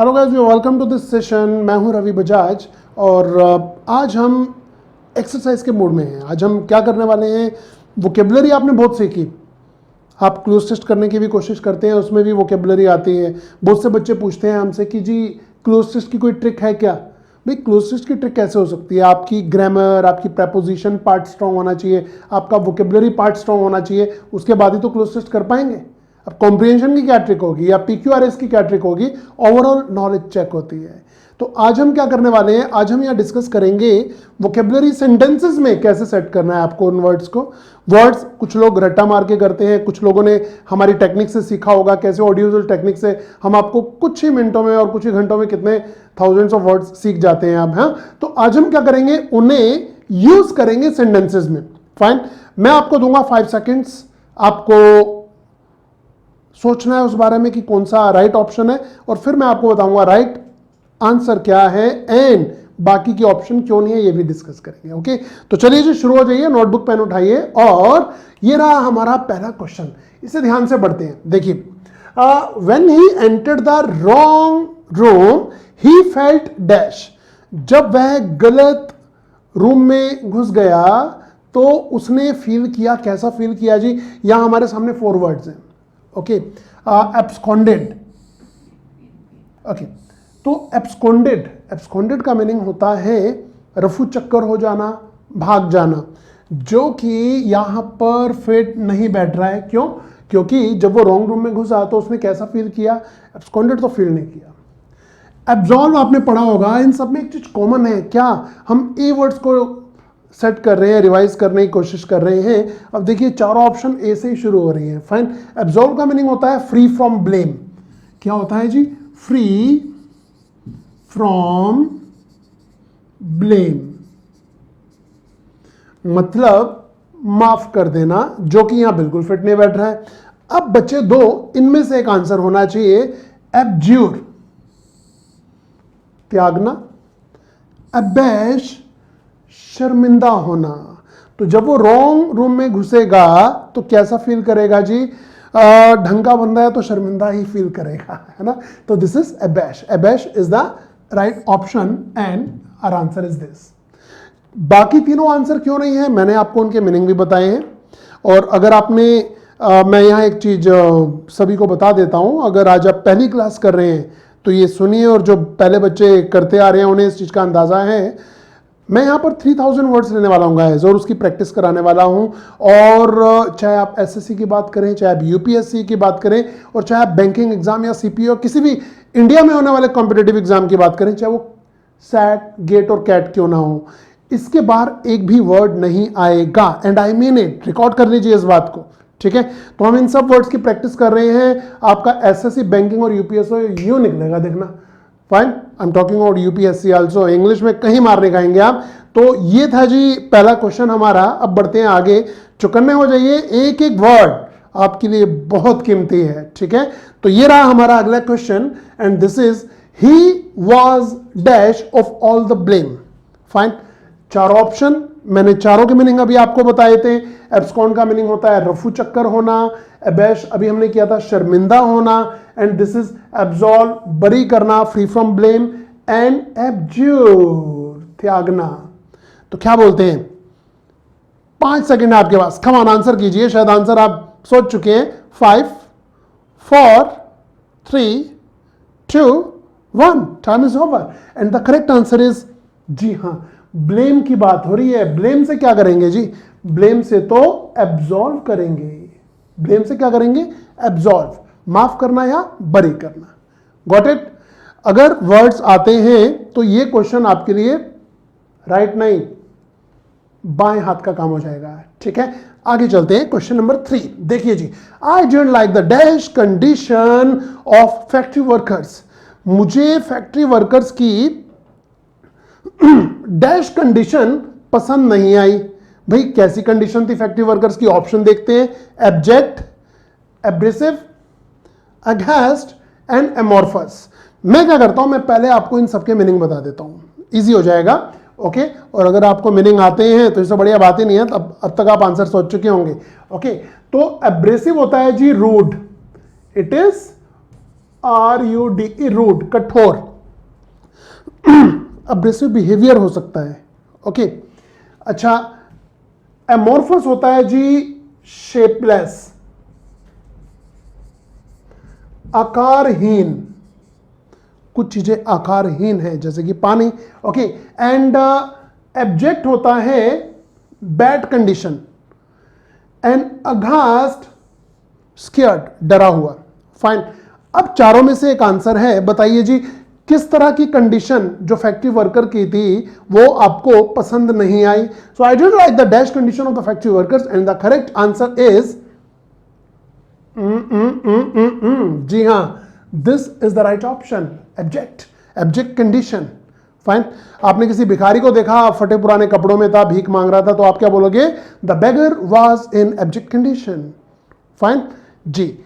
Hello guys, welcome to this session. मैं हूं रवि बजाज और आज हम एक्सरसाइज के मूड में हैं। आज हम क्या करने वाले हैं, वोकेबलरी आपने बहुत सीखी। आप क्लोज टेस्ट करने की भी कोशिश करते हैं, उसमें भी वोकेबलरी आती है। बहुत से बच्चे पूछते हैं हमसे कि जी क्लोज टेस्ट की कोई ट्रिक है क्या। भाई क्लोज टेस्ट की ट्रिक कैसे हो सकती है? आपकी ग्रामर, आपकी प्रेपोजिशन पार्ट स्ट्रांग होना चाहिए, आपका वोकेबलरी पार्ट स्ट्रांग होना चाहिए, उसके बाद ही तो क्लोज टेस्ट कर पाएंगे। अब कॉम्प्रिहेंशन की क्या ट्रिक होगी या PQRS की क्या ट्रिक होगी? ओवरऑल नॉलेज चेक होती है। तो आज हम क्या करने वाले हैं, आज हम यहाँ डिस्कस करेंगे वोकेबलरी सेंटेंसेस में कैसे सेट करना है आपको उन वर्ड्स को। वर्ड्स कुछ लोग रट्टा मार के करते हैं, कुछ लोगों ने हमारी टेक्निक से सीखा होगा, कैसे ऑडियो विजुअल टेक्निक से हम आपको कुछ ही मिनटों में और कुछ ही घंटों में कितने थाउजेंड्स ऑफ वर्ड्स सीख जाते हैं आप। हाँ, तो आज हम क्या करेंगे, उन्हें यूज करेंगे सेंटेंसेस में। फाइन, मैं आपको दूंगा 5 सेकेंड्स, आपको सोचना है उस बारे में कि कौन सा राइट ऑप्शन है, और फिर मैं आपको बताऊंगा राइट आंसर क्या है एंड बाकी की ऑप्शन क्यों नहीं है, ये भी डिस्कस करेंगे। ओके, तो चलिए जी शुरू हो जाइए, नोटबुक पेन उठाइए और ये रहा हमारा पहला क्वेश्चन। इसे ध्यान से पढ़ते हैं। देखिए, when he entered the wrong room he felt dash. जब वह गलत रूम में घुस गया तो उसने फील किया, कैसा फील किया जी? यहां हमारे सामने 4 वर्ड्स हैं। Okay, absconded. ओके, तो एब्सकॉन्डेड का मीनिंग होता है रफू चक्कर हो जाना, भाग जाना, जो कि यहां पर फिट नहीं बैठ रहा है। क्यों? क्योंकि जब वो रॉन्ग रूम में घुसा तो उसने कैसा फील किया? एब्सकॉन्डेड तो फील नहीं किया। एब्जॉल्व आपने पढ़ा होगा। इन सब में एक चीज कॉमन है, क्या हम ए वर्ड्स को सेट कर रहे हैं, रिवाइज करने की कोशिश कर रहे हैं। अब देखिए चारों ऑप्शन ए से ही शुरू हो रही है। फाइन, एब्सॉल्व का मीनिंग होता है फ्री फ्रॉम ब्लेम। क्या होता है जी? फ्री फ्रॉम ब्लेम, मतलब माफ कर देना, जो कि यहां बिल्कुल फिट नहीं बैठ रहा है। अब बच्चे दो, इनमें से एक आंसर होना चाहिए। एब्ज्यूर, त्यागना, अबैश, शर्मिंदा होना। तो जब वो रॉन्ग रूम में घुसेगा तो कैसा फील करेगा जी? ढंग का बंदा है तो शर्मिंदा ही फील करेगा, है ना? तो this is abash. Abash is the right option and our answer is this. बाकी तीनों आंसर क्यों नहीं है, मैंने आपको उनके मीनिंग भी बताए हैं। और अगर आपने मैं यहाँ एक चीज सभी को बता देता हूं, अगर आज आप पहली क्लास कर रहे हैं तो ये सुनिए, और जो पहले बच्चे करते आ रहे हैं उन्हें इस चीज का अंदाजा है। मैं यहाँ पर 3000 वर्ड्स लेने वाला हूँ गाइस, और उसकी प्रैक्टिस कराने वाला हूँ। और चाहे आप SSC की बात करें, चाहे आप UPSC की बात करें, और चाहे आप बैंकिंग एग्जाम या CPO किसी भी इंडिया में होने वाले कॉम्पिटेटिव एग्जाम की बात करें, चाहे वो SAT, गेट और कैट क्यों ना हो, इसके बाहर एक भी वर्ड नहीं आएगा। And I mean it, record कर लीजिए इस बात को, ठीक है? तो हम इन सब वर्ड्स की प्रैक्टिस कर रहे हैं। आपका SSC, बैंकिंग और UPSC यूं निकलेगा, देखना। Fine, I am talking about UPSC also. English में कहीं मार नहीं खाएंगे आप। तो ये था जी पहला क्वेश्चन हमारा। अब बढ़ते हैं आगे, चौकन्ने हो जाइए। एक एक वर्ड आपके लिए बहुत कीमती है, ठीक है? तो ये रहा हमारा अगला question and this is he was dash of all the blame. Fine, चारों ऑप्शन मैंने चारों के मीनिंग अभी आपको बताए थे। एब्सकॉन्ड का मीनिंग होता है रफू चक्कर होना, अबैश अभी हमने किया था शर्मिंदा होना, एंड दिस इज एब्सॉल्व, बरी करना, फ्री फ्रॉम ब्लेम, एंड एब्ज्यूर, त्यागना। तो क्या बोलते हैं? 5 सेकंड आपके पास, कम ऑन आंसर कीजिए। शायद आंसर आप सोच चुके हैं। 5 4 3 2 1, time is over and the correct answer is, जी हां, ब्लेम की बात हो रही है। ब्लेम से क्या करेंगे जी? ब्लेम से तो एब्सॉल्व करेंगे। ब्लेम से क्या करेंगे? एब्सॉल्व, माफ करना या बरी करना। Got it? अगर वर्ड्स आते हैं तो ये क्वेश्चन आपके लिए राइट नहीं, बाएं हाथ का काम हो जाएगा, ठीक है? आगे चलते हैं, क्वेश्चन नंबर 3। देखिए जी, I don't like the dash condition of factory workers. मुझे फैक्ट्री वर्कर्स की डैश कंडीशन पसंद नहीं आई। भाई कैसी कंडीशन थी फैक्ट्री वर्कर्स की? ऑप्शन देखते हैं। Abject, abrasive, against and amorphous. मैं क्या करता हूं, मैं पहले आपको इन सबके मीनिंग बता देता हूं, इजी हो जाएगा। ओके, और अगर आपको मीनिंग आते हैं तो इससे बढ़िया बात ही नहीं है। अब तक आप आंसर सोच चुके होंगे। ओके, तो एब्रेसिव होता है जी rude, it is RUDE, rude, कठोर। अब्रेसिव बिहेवियर हो सकता है। ओके, अच्छा, एमोर्फस होता है जी शेपलेस, आकारहीन, कुछ चीजें आकारहीन है जैसे कि पानी। ओके, एंड एब्जेक्ट होता है बैड कंडीशन, एंड अघास्ट स्केयर्ड, डरा हुआ। फाइन, अब चारों में से एक आंसर है, बताइए जी किस तरह की कंडीशन जो फैक्ट्री वर्कर की थी वो आपको पसंद नहीं आई। So I don't like the dash condition of the factory workers and the correct answer is जी हां, this is the right option, abject, abject condition. Fine, आपने किसी भिखारी को देखा फटे पुराने कपड़ों में था, भीख मांग रहा था, तो आप क्या बोलोगे? The beggar was in abject condition. Fine जी,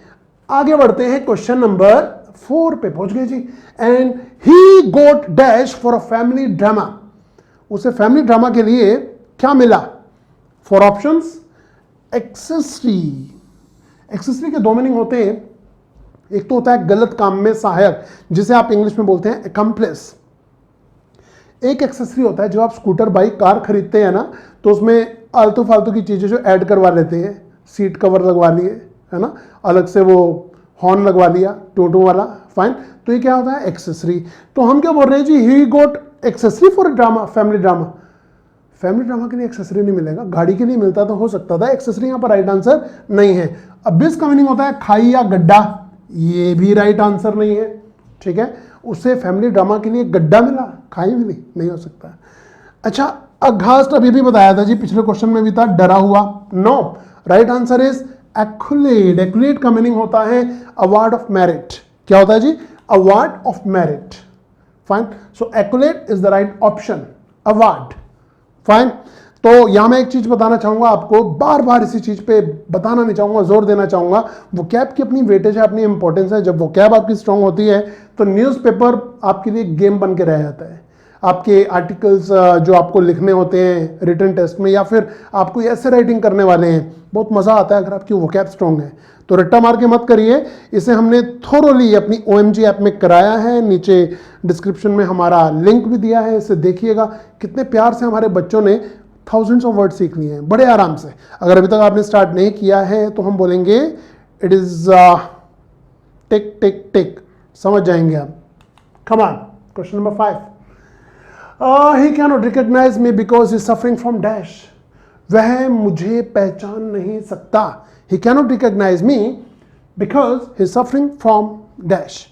आगे बढ़ते हैं, क्वेश्चन नंबर 4 पे पहुंच गए जी। And he got dash for a family drama, उसे फैमिली ड्रामा के लिए क्या मिला? 4 ऑप्शंस, एक्सेसरी। एक्सेसरी के 2 मीनिंग होते हैं, एक तो होता है गलत काम में सहायक, जिसे आप इंग्लिश में बोलते हैं अकम्प्लिस। एक एक्सेसरी होता है जो आप स्कूटर, बाइक, कार खरीदते हैं ना, तो उसमें आलतू फालतू की चीजें जो ऐड करवा लेते हैं, सीट कवर लगवा लिए, है ना, अलग से वो हॉर्न लगवा लिया टोटो वाला। फाइन, तो ये क्या होता है? एक्सेसरी। तो हम क्या बोल रहे हैं जी? He got accessory for drama, family drama. Family drama के लिए एक्सेसरी नहीं मिलेगा, गाड़ी के लिए मिलता तो हो सकता था, एक्सेसरी यहां पर राइट आंसर नहीं है। अबिस का मीनिंग होता है खाई या गड्ढा, ये भी राइट आंसर नहीं है। ठीक है, उसे फैमिली ड्रामा के लिए गड्ढा मिला, खाई मिली, नहीं हो सकता। अच्छा, अघास्ट अभी भी बताया था जी, पिछले क्वेश्चन में भी था, डरा हुआ। No, right answer is accolade. Accolade का मीनिंग होता है अवार्ड ऑफ मेरिट। क्या होता है जी? Award of merit. Fine, so accolade is the right option, award. Fine, तो यहां मैं एक चीज बताना चाहूंगा आपको, बार बार इसी चीज पे बताना नहीं चाहूंगा, जोर देना चाहूंगा, वोकैब की अपनी वेटेज है, अपनी इंपॉर्टेंस है। जब वोकैब आपकी स्ट्रांग होती है तो न्यूज़पेपर आपके लिए गेम बन के रह जाता है। आपके आर्टिकल्स जो आपको लिखने होते हैं रिटन टेस्ट में, या फिर आपको ऐसे राइटिंग करने वाले हैं, बहुत मजा आता है अगर आपकी वोकैब स्ट्रांग है। तो रट्टा मार के मत करिए, इसे हमने थोरोली अपनी OMG ऐप में कराया है, नीचे डिस्क्रिप्शन में हमारा लिंक भी दिया है, इसे देखिएगा। कितने प्यार से हमारे बच्चों ने थाउजेंड्स ऑफ वर्ड सीख लिए हैं बड़े आराम से। अगर अभी तक आपने स्टार्ट नहीं किया है तो हम बोलेंगे इट इज टिक टिक टिक, समझ जाएंगे आप। Come on, question number 5। He can not recognise me because he suffering from dash, वह मुझे पहचान नहीं सकता। He can not recognise me because he suffering from dash.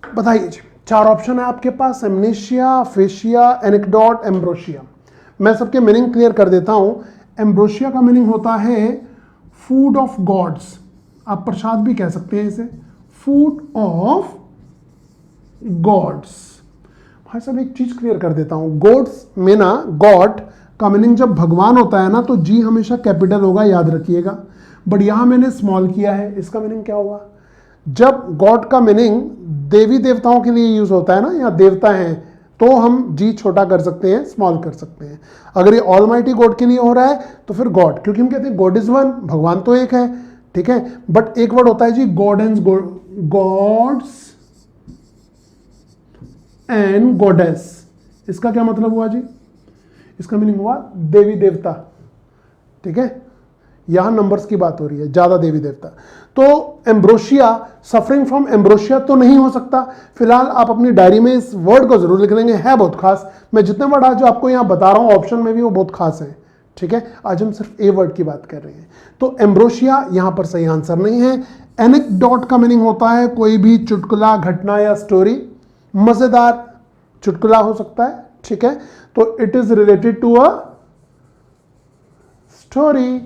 बताइए जी, 4 ऑप्शन है आपके पास, एमनेशिया, फेशिया, एनेक्डोट, एम्ब्रोशिया। मैं सबके मीनिंग क्लियर कर देता हूं। एम्ब्रोशिया का मीनिंग होता है फूड ऑफ गॉड्स, आप प्रसाद भी कह सकते हैं इसे, फूड ऑफ गॉड्स। भाई साहब एक चीज क्लियर कर देता हूं, गॉड्स में ना, गॉड का मीनिंग जब भगवान होता है ना तो जी हमेशा कैपिटल होगा, याद रखिएगा। बट यहां मैंने स्मॉल किया है, इसका मीनिंग क्या होगा? जब गॉड का मीनिंग देवी देवताओं के लिए यूज होता है ना, या देवता हैं, तो हम जी छोटा कर सकते हैं, स्मॉल कर सकते हैं। अगर ये ऑलमाइटी गॉड के लिए हो रहा है तो फिर गॉड, क्योंकि हम कहते हैं गॉड इज वन, भगवान तो एक है, ठीक है। बट एक वर्ड होता है जी god and gods and goddess. इसका क्या मतलब हुआ जी? इसका मीनिंग हुआ देवी देवता, ठीक है। यहां नंबर्स की बात हो रही है, ज्यादा देवी देवता। तो एम्ब्रोशिया, सफरिंग फ्रॉम एम्ब्रोशिया तो नहीं हो सकता। फिलहाल आप अपनी डायरी में इस वर्ड को जरूर लिख लेंगे, है बहुत खास। मैं जितने वर्ड आज जो आपको यहां बता रहा हूं ऑप्शन में भी, वो बहुत खास है, ठीक है। आज हम सिर्फ ए वर्ड की बात कर रहे हैं। तो एम्ब्रोशिया यहां पर सही आंसर नहीं है। एनेक्डोट का मीनिंग होता है कोई भी चुटकुला, घटना या स्टोरी, मजेदार चुटकुला हो सकता है, ठीक है। तो it is related to a story,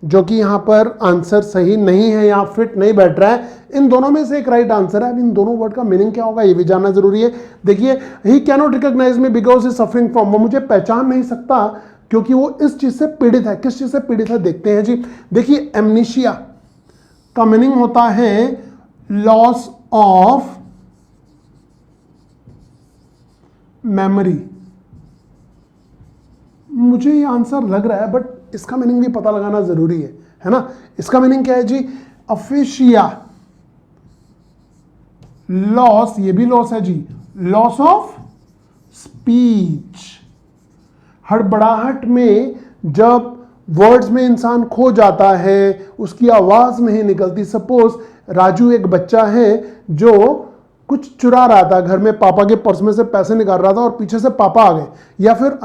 जो कि यहां पर आंसर सही नहीं है, यहां फिट नहीं बैठ रहा है। इन दोनों में से एक राइट आंसर है। अब इन दोनों वर्ड का मीनिंग क्या होगा ये भी जानना जरूरी है। देखिए, he can not recognise me because he suffering from, वो मुझे पहचान नहीं सकता क्योंकि वो इस चीज से पीड़ित है। किस चीज से पीड़ित है देखते हैं जी। देखिए, एमनीशिया का मीनिंग होता है लॉस ऑफ मेमोरी। मुझे ये आंसर लग रहा है, बट इसका मीनिंग भी पता लगाना जरूरी है ना। इसका मीनिंग क्या है जी? अफेशिया, लॉस, ये भी लॉस है जी, लॉस ऑफ स्पीच। हड़बड़ाहट में जब वर्ड्स में इंसान खो जाता है, उसकी आवाज नहीं निकलती। सपोज राजू एक बच्चा है जो कुछ चुरा रहा था, घर में पापा के पर्स में से पैसे निकाल रहा था और पीछे से पापा आ गए, या फिर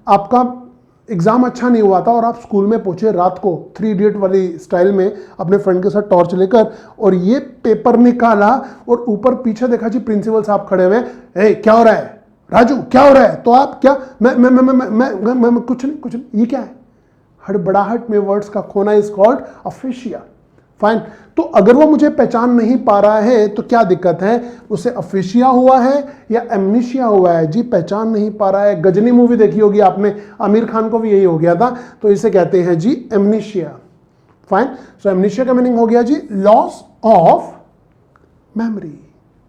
आपका एग्जाम अच्छा नहीं हुआ था और आप स्कूल में पहुंचे रात को 3 इडियट वाली स्टाइल में अपने फ्रेंड के साथ टॉर्च लेकर, और ये पेपर निकाला और ऊपर पीछे देखा जी प्रिंसिपल साहब खड़े हुए, क्या हो रहा है राजू, क्या हो रहा है? तो आप क्या, मैं कुछ नहीं, ये क्या है? हड़बड़ाहट में वर्ड्स का खोना इज कॉल्ड अफेशिया। फाइन। तो अगर वो मुझे पहचान नहीं पा रहा है तो क्या दिक्कत है? उसे अफेशिया हुआ है या एमनीशिया हुआ है? जी पहचान नहीं पा रहा है। गजनी मूवी देखी होगी आपने, आमिर खान को भी यही हो गया था, तो इसे कहते हैं जी एमनीशिया। फाइन। सो एमनीशिया का मीनिंग हो गया जी loss of memory.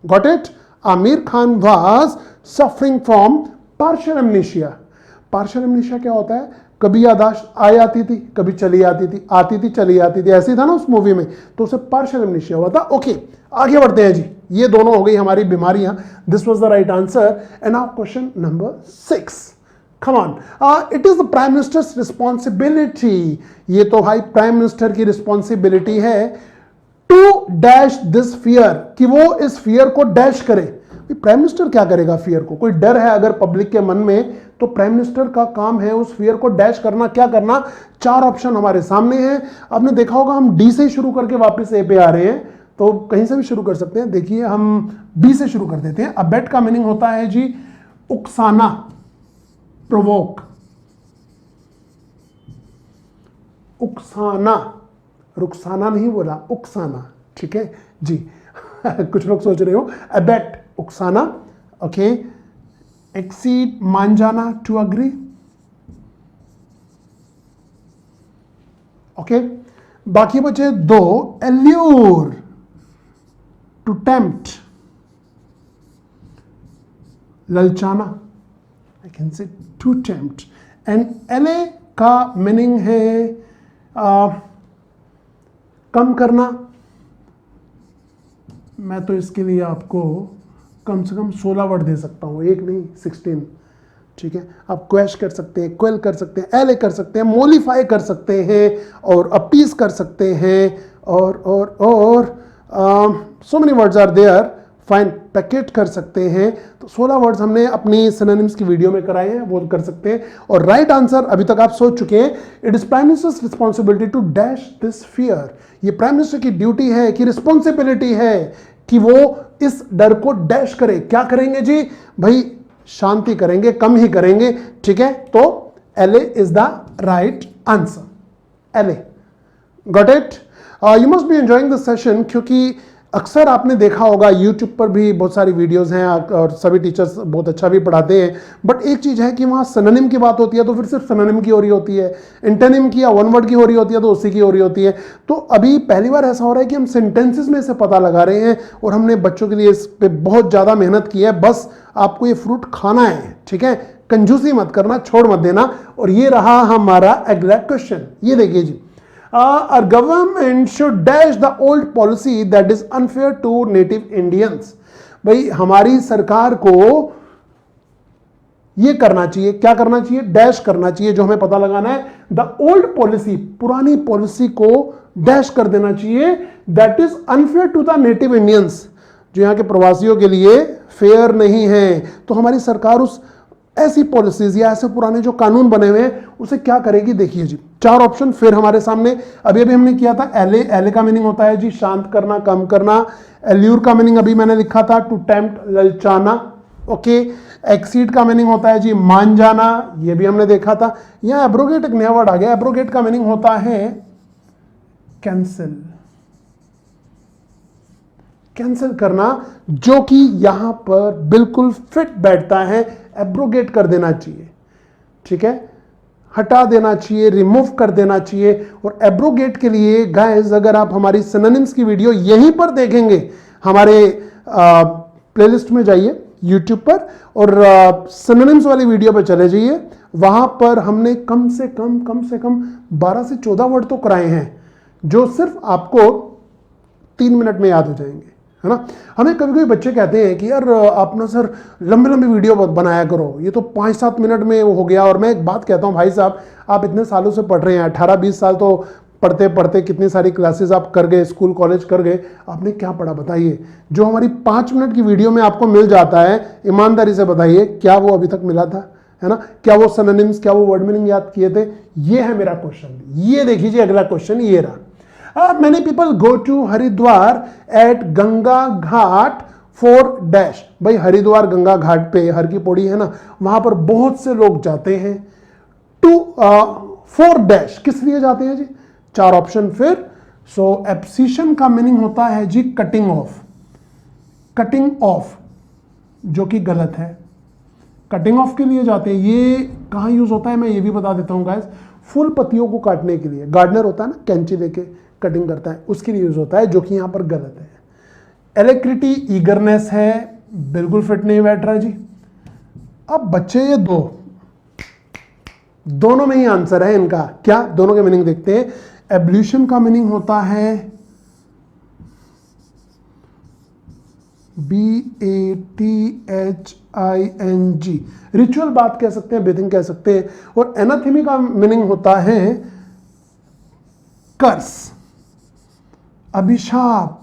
Got it? Aamir Khan was suffering from partial amnesia. Partial amnesia क्या होता है? कभी याददाश्त आती थी, कभी चली आती थी चली आती थी, ऐसे था ना उस मूवी में, तो उसे पार्शियल एमनीशिया हुआ था। ओके, आगे बढ़ते हैं जी। ये दोनों हो गई हमारी बीमारियां। This was the right answer. And now question number 6, come on. It is the prime minister's responsibility, ये तो भाई प्राइम मिनिस्टर की रिस्पॉन्सिबिलिटी है, टू डैश दिस फियर, कि वो इस फियर को डैश करे। प्राइम मिनिस्टर क्या करेगा फियर को? कोई डर है अगर पब्लिक के मन में, तो प्राइम मिनिस्टर का काम है उस फियर को डैश करना। क्या करना? 4 ऑप्शन हमारे सामने हैं। आपने देखा होगा हम डी से शुरू करके वापस ए पे आ रहे हैं, तो कहीं से भी शुरू कर सकते हैं। देखिए हम बी से शुरू कर देते हैं। अबेट का मीनिंग होता है जी उकसाना, प्रोवोक, उकसाना, रुखसाना नहीं बोला, उकसाना, ठीक है जी। कुछ लोग सोच रहे हो अबेट उकसाना, ओके। एक्सीड मान जाना, टू अग्री, ओके। बाकी बचे 2, एल्यूर, टू टेम्प्ट, ललचाना, I can say to tempt. And allay का मीनिंग है कम करना। मैं तो इसके लिए आपको कम से कम 16 वर्ड दे सकता हूँ, एक नहीं 16, ठीक है। आप क्वेश कर सकते हैं, क्वेल कर सकते हैं, एले कर सकते हैं, मोलिफाई कर सकते हैं, और अपीज कर सकते हैं, और so many words are there. Fine, packet कर सकते हैं। तो 16 वर्ड्स हमने अपनी सिनोनिम्स की वीडियो में कराए हैं, वो कर सकते हैं। और राइट आंसर अभी तक आप सोच चुके हैं, it is prime minister's responsibility to dash this fear. ये प्राइम मिनिस्टर की ड्यूटी है, कि रिस्पॉन्सिबिलिटी है कि वो इस डर को डैश करे। क्या करेंगे जी? भाई शांति करेंगे, कम ही करेंगे, ठीक है। तो एले इज द राइट आंसर, एले। Got it? You must be enjoying this session, क्योंकि अक्सर आपने देखा होगा यूट्यूब पर भी बहुत सारी वीडियोस हैं और सभी टीचर्स बहुत अच्छा भी पढ़ाते हैं, बट एक चीज़ है कि वहाँ सिनोनिम की बात होती है तो फिर सिर्फ सिनोनिम की हो रही होती है, एंटोनिम की या वन वर्ड की हो रही होती है तो उसी की हो रही होती है। तो अभी पहली बार ऐसा हो रहा है कि हम सेंटेंसेस में से पता लगा रहे हैं, और हमने बच्चों के लिए इस पर बहुत ज़्यादा मेहनत की है। बस आपको ये फ्रूट खाना है, ठीक है, कंजूसी मत करना, छोड़ मत देना। और ये रहा हमारा अगला क्वेश्चन, ये देखिए जी। Our government should dash the old policy that is unfair to native Indians. भाई हमारी सरकार को ये करना चाहिए, क्या करना चाहिए? डैश करना चाहिए, जो हमें पता लगाना है। द ओल्ड पॉलिसी, पुरानी पॉलिसी को डैश कर देना चाहिए, that is unfair to the native Indians, जो यहाँ के प्रवासियों के लिए फेयर नहीं है। तो हमारी सरकार उस ऐसी पॉलिसीज या ऐसे पुराने जो कानून बने हुए हैं उसे क्या करेगी? देखिए जी, 4 ऑप्शन फिर हमारे सामने। अभी हमने किया था एले, एले का मीनिंग होता है जी शांत करना, कम करना। एल्यूर का मीनिंग अभी मैंने लिखा था टू टेम्प्ट, ललचाना, ओके। एक्सीड का मीनिंग होता है जी मान जाना, ये भी हमने देखा था। यहां एब्रोगेट एक नया वर्ड आ गया, एब्रोगेट का मीनिंग होता है कैंसिल, कैंसिल करना, जो कि यहां पर बिल्कुल फिट बैठता है। एब्रोगेट कर देना चाहिए, ठीक है, हटा देना चाहिए, रिमूव कर देना चाहिए। और एब्रोगेट के लिए गाइस, अगर आप हमारी सिनोनिम्स की वीडियो यहीं पर देखेंगे, हमारे प्लेलिस्ट में जाइए यूट्यूब पर और सिनोनिम्स वाली वीडियो पर चले जाइए। वहां पर हमने कम से कम 12 से 14 वर्ड तो कराए हैं, जो सिर्फ आपको 3 मिनट में याद हो जाएंगे, है ना। हमें कभी कभी बच्चे कहते हैं कि यार आप ना सर लंबी लंबी वीडियो बनाया करो, ये तो 5-7 मिनट में हो गया। और मैं एक बात कहता हूँ भाई साहब, आप इतने सालों से पढ़ रहे हैं, 18-20 साल तो पढ़ते पढ़ते कितनी सारी क्लासेस आप कर गए, स्कूल कॉलेज कर गए, आपने क्या पढ़ा बताइए। जो हमारी 5 मिनट की वीडियो में आपको मिल जाता है, ईमानदारी से बताइए क्या वो अभी तक मिला था, है ना। क्या वो सिनोनिम्स, क्या वो वर्ड मीनिंग याद किए थे? ये है मेरा क्वेश्चन। ये देखिए अगला क्वेश्चन ये रहा। Many people go to Haridwar at Ganga Ghat for dash. भाई हरिद्वार गंगा घाट पे, हर की पौड़ी है ना, वहां पर बहुत से लोग जाते हैं। टू फॉर डैश, किस लिए जाते हैं जी? 4 ऑप्शन फिर। सो एब्सिशन का मीनिंग होता है जी कटिंग ऑफ। कटिंग ऑफ जो कि गलत है, कटिंग ऑफ के लिए जाते हैं। ये कहां यूज होता है मैं ये भी बता देता हूं गाइस। फूल पत्तियों को काटने के लिए गार्डनर होता है ना, कैंची लेके कटिंग करता है, उसके लिए यूज होता है, जो कि यहां पर गलत है। एलेक्ट्रिटी ईगरनेस है, बिल्कुल फिट नहीं बैठ रहा जी। अब बच्चे ये दोनों में ही आंसर है इनका। क्या? दोनों के मीनिंग देखते हैं। एब्ल्यूशन का मीनिंग होता है BATHING, रिचुअल बात कह सकते हैं, बेथिंग कह सकते हैं। और एनाथेमी का मीनिंग होता है कर्स, अभिशाप।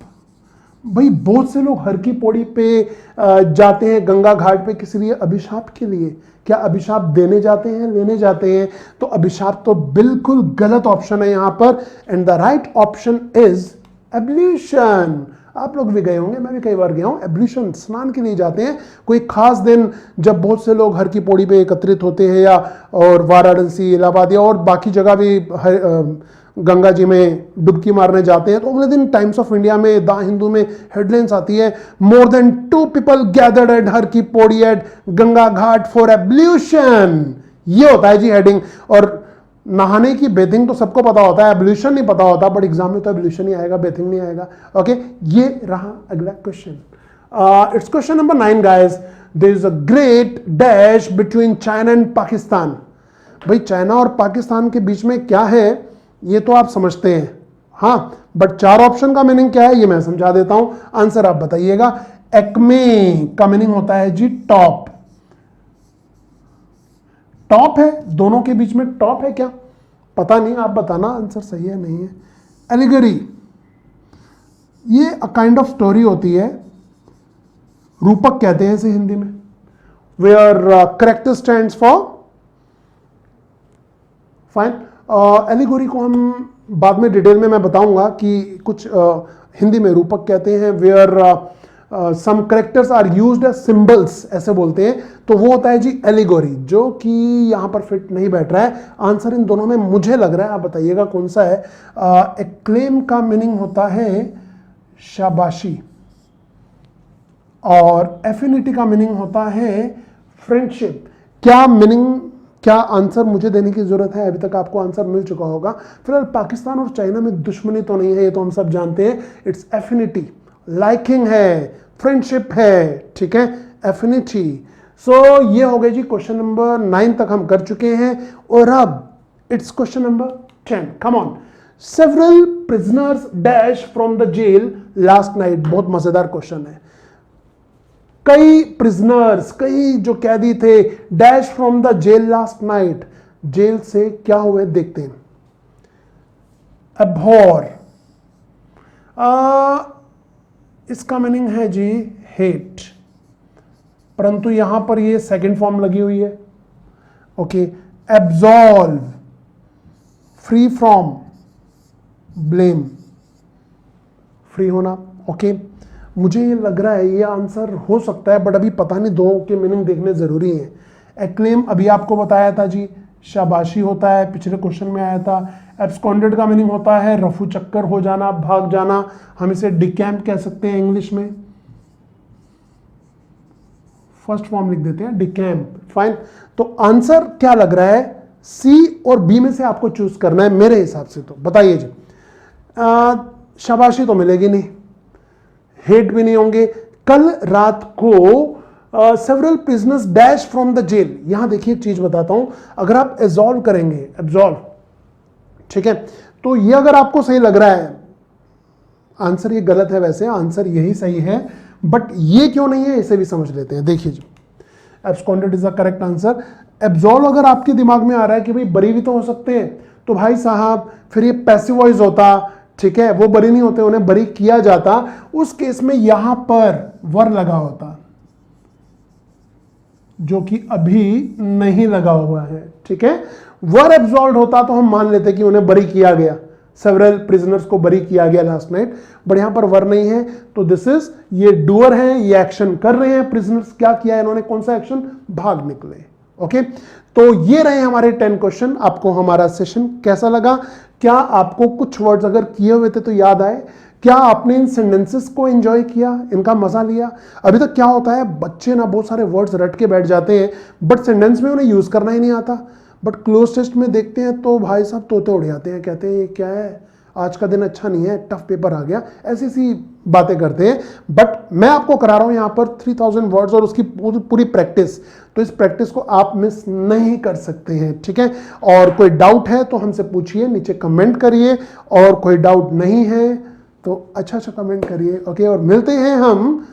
भाई बहुत से लोग हर की पौड़ी पे जाते हैं, गंगा घाट पे, किस लिए? अभिशाप के लिए। क्या अभिशाप देने जाते हैं, लेने जाते हैं? तो अभिशाप तो बिल्कुल गलत ऑप्शन है यहां पर। And the right option is ablution. आप लोग भी गए होंगे, मैं भी कई बार गया हूं। एब्ल्यूशन, स्नान के लिए जाते हैं। कोई खास दिन जब बहुत से लोग हर की पौड़ी पे एकत्रित होते हैं, या और वाराणसी, इलाहाबाद या और बाकी जगह भी गंगा जी में डुबकी मारने जाते हैं, तो अगले दिन टाइम्स ऑफ इंडिया में, द हिंदू में हेडलाइंस आती है, more than 2 people gathered at Har Ki Pauri at Ganga Ghat for ablution. ये होता है जी हेडिंग। और नहाने की बेथिंग तो सबको पता होता है, एब्ल्यूशन नहीं पता होता, बट एग्जाम में तो एब्ल्यूशन ही आएगा, बेथिंग नहीं आएगा। ओके, ये रहा अगला question. It's question number 9 guys. There is a great dash between China and Pakistan. भाई चाइना और पाकिस्तान के बीच में क्या है ये तो आप समझते हैं, हाँ, बट 4 ऑप्शन का मीनिंग क्या है ये मैं समझा देता हूं, आंसर आप बताइएगा। एक्मे का मीनिंग होता है जी टॉप। टॉप है, दोनों के बीच में टॉप है क्या? पता नहीं, आप बताना आंसर सही है नहीं है। एलिगरी, ये अ काइंड ऑफ स्टोरी होती है, रूपक कहते हैं इसे हिंदी में, where character stands for fine. Allegory को हम बाद में डिटेल में मैं बताऊंगा कि कुछ हिंदी में रूपक कहते हैं, where some characters are used as symbols, ऐसे बोलते हैं, तो वो होता है जी एलिगोरी, जो कि यहां पर फिट नहीं बैठ रहा है। आंसर इन दोनों में मुझे लग रहा है, आप बताइएगा कौन सा है। एक्लेम का मीनिंग होता है शाबाशी, और एफिनिटी का मीनिंग होता है फ्रेंडशिप। क्या मीनिंग, क्या आंसर मुझे देने की जरूरत है? अभी तक आपको आंसर मिल चुका होगा। फिलहाल पाकिस्तान और चाइना में दुश्मनी तो नहीं है, ये तो हम सब जानते हैं। इट्स एफिनिटी, लाइकिंग है, फ्रेंडशिप है, ठीक है, एफिनिटी। सो ये हो गए जी, क्वेश्चन नंबर 9 तक हम कर चुके हैं। और अब it's question number 10, come on. Several prisoners dash from the jail last night. बहुत मजेदार क्वेश्चन है। कई प्रिजनर्स, कई जो कैदी थे, dash from the jail last night, jail से क्या हुए देखते हैं। अबहॉर, इसका मीनिंग है जी हेट, परंतु यहां पर ये सेकंड फॉर्म लगी हुई है। Okay, absolve, free from blame, free होना। ओके, मुझे ये लग रहा है ये आंसर हो सकता है, बट अभी पता नहीं, दो के मीनिंग देखने जरूरी है। एक्लेम अभी आपको बताया था जी, शाबाशी होता है, पिछले क्वेश्चन में आया था। एब्सकॉन्डेड का मीनिंग होता है रफू चक्कर हो जाना, भाग जाना, हम इसे डिकैम्प कह सकते हैं इंग्लिश में। फर्स्ट फॉर्म लिख देते हैं डिकैम्प, फाइन। तो आंसर क्या लग रहा है? सी और बी में से आपको चूज करना है मेरे हिसाब से। तो बताइए जी। शाबाशी तो मिलेगी नहीं, हेट भी नहीं होंगे। कल रात को several prisoners dash from the jail, यहां देखिए एक चीज बताता हूं, अगर आप एब्सॉल्व करेंगे, एब्सॉल्व, ठीक है, तो ये अगर आपको सही लग रहा है, आंसर ये गलत है, वैसे आंसर यही सही है, बट ये क्यों नहीं है इसे भी समझ लेते हैं। देखिए जी, absconded is the correct answer. Absolve अगर आपके दिमाग में आ रहा है कि भाई बरी भी तो हो सकते हैं, तो भाई साहब फिर ये पैसिव वॉइस होता, ठीक है, वो बरी नहीं होते, उन्हें बरी किया जाता, उस केस में यहां पर वर लगा होता, जो कि अभी नहीं लगा हुआ है, ठीक है। वर एब्सॉल्व होता तो हम मान लेते कि उन्हें बरी किया गया, सेवरल प्रिजनर्स को बरी किया गया लास्ट नाइट, बट यहां पर वर नहीं है, तो दिस इज, ये डूअर है, ये एक्शन कर रहे हैं प्रिजनर्स। क्या किया है इन्होंने, कौन सा एक्शन, भाग निकले। ओके, तो ये रहे हमारे 10 क्वेश्चन। आपको हमारा सेशन कैसा लगा? क्या आपको कुछ वर्ड्स अगर किए हुए थे तो याद आए? क्या आपने इन सेंटेंसेस को एंजॉय किया, इनका मजा लिया? अभी तक क्या होता है, बच्चे ना बहुत सारे वर्ड्स रट के बैठ जाते हैं, बट सेंटेंस में उन्हें यूज करना ही नहीं आता, बट क्लोज टेस्ट में देखते हैं तो भाई साहब तोते उड़ जाते हैं, कहते हैं ये क्या है, आज का दिन अच्छा नहीं है, टफ पेपर आ गया, ऐसी सी बातें करते हैं। बट मैं आपको करा रहा हूं यहां पर 3000 वर्ड्स और उसकी पूरी प्रैक्टिस, तो इस प्रैक्टिस को आप मिस नहीं कर सकते हैं, ठीक है। और कोई डाउट है तो हमसे पूछिए, नीचे कमेंट करिए, और कोई डाउट नहीं है तो अच्छा कमेंट करिए। ओके, और मिलते हैं हम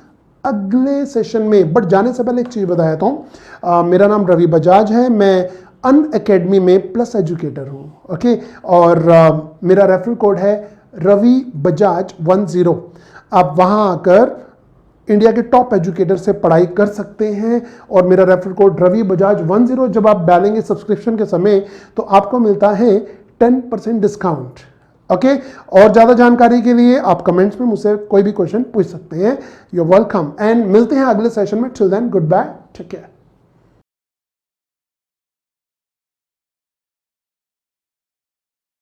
अगले सेशन में। बट जाने से पहले एक चीज बताया था, मेरा नाम रवि बजाज है, मैं अनअकैडमी में प्लस एजुकेटर हूं। ओके, और मेरा रेफरल कोड है रवि बजाज 10। आप वहां आकर इंडिया के टॉप एजुकेटर से पढ़ाई कर सकते हैं, और मेरा रेफरल कोड रवि बजाज 10 जब आप डालेंगे सब्सक्रिप्शन के समय तो आपको मिलता है 10% डिस्काउंट। ओके, और ज्यादा जानकारी के लिए आप कमेंट्स में मुझसे कोई भी क्वेश्चन पूछ सकते हैं। यू आर वेलकम, एंड मिलते हैं अगले सेशन में। Till then, goodbye, take care.